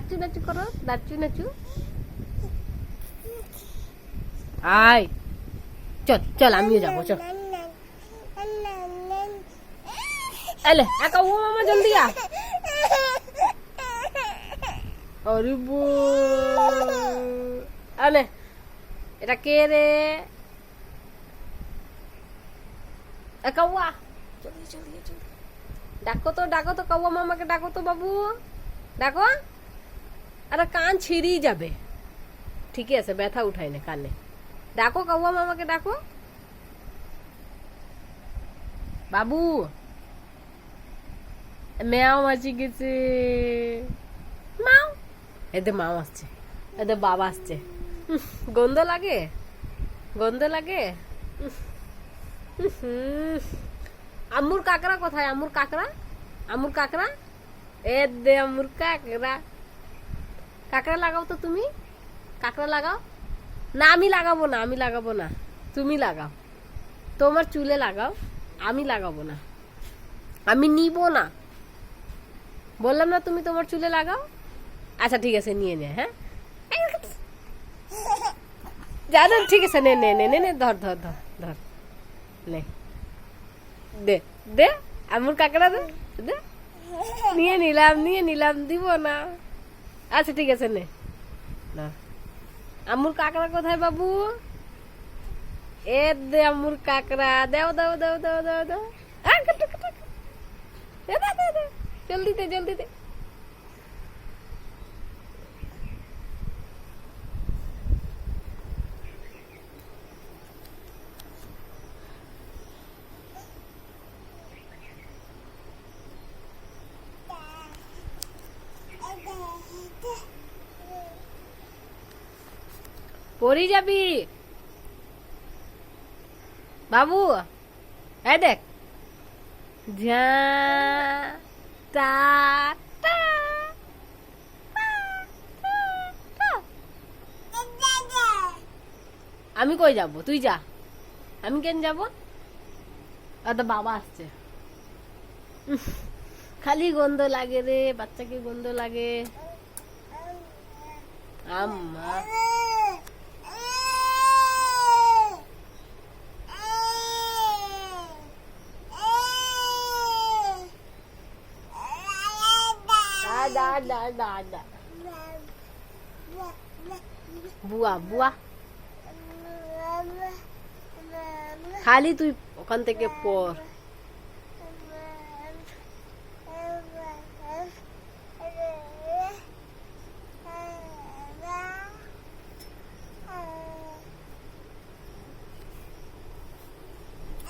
নাচু নাচু করো, নাচু নাচু। আয় চল চল, আমিও যাবো, চল। এলে একা ও মামা জলদি আ। আরে আলে, এটা কে রে? কাউয়া, জলদি জলদি জলদি ডাকো তো কাউয়া মামাকে ডাকো তো বাবু, ডাকো। আরে কান ছিঁড়িয়ে যাবে। ঠিকই আছে, ব্যথা উঠাই না কানে। ডাকো কাউয়া মামাকে, ডাকো বাবু। ম্যাও মাছি গেছে, মাও। এদের মাও আসছে, এদের বাবা আসছে। গন্ধ লাগে, গন্ধ লাগে। আম্মুর কাকড়া কোথায়? আম্মুর কাকড়া, আম্মুর কাকড়া। এ দে আম্মুর কাকড়া। কাকড়া লাগাও তো তুমি, কাকড়া লাগাও। না আমি লাগাবো না, আমি লাগাবো না, তুমি লাগাও। তোমার চুলে লাগাও, আমি লাগাবো না, আমি নিব না। বললাম না তুমি তোমার চুলে লাগাও। আচ্ছা ঠিক আছে, নিয়ে নে। হ্যাঁ জানো, ঠিক আছে, নে নে নে নে নে, ধর ধর ধর ধর, নে দে দে আম্মুর কাকড়া দে দে। নিয়ে নিলাম, নিয়ে নিলাম, দিব না। আচ্ছা ঠিক আছে, নে না। আম্মুর কাকড়া কোথায় বাবু? এ দে আম্মুর কাকড়া, দাও দাও দাও দাও দাও দাও। জলদি দে, জলদি দে। পড়ি যাবি বাবু। এই দেখ, যা টা টা। আমি কই যাব? তুই যা, আমি কেন যাব? তো বাবা আসছে। খালি গন্ধ লাগে রে, বাচ্চাকে গন্ধ লাগে। আম্মা দা দা দা দা। বুয়া বুয়া, খালি তুই ওখান থেকে পড়।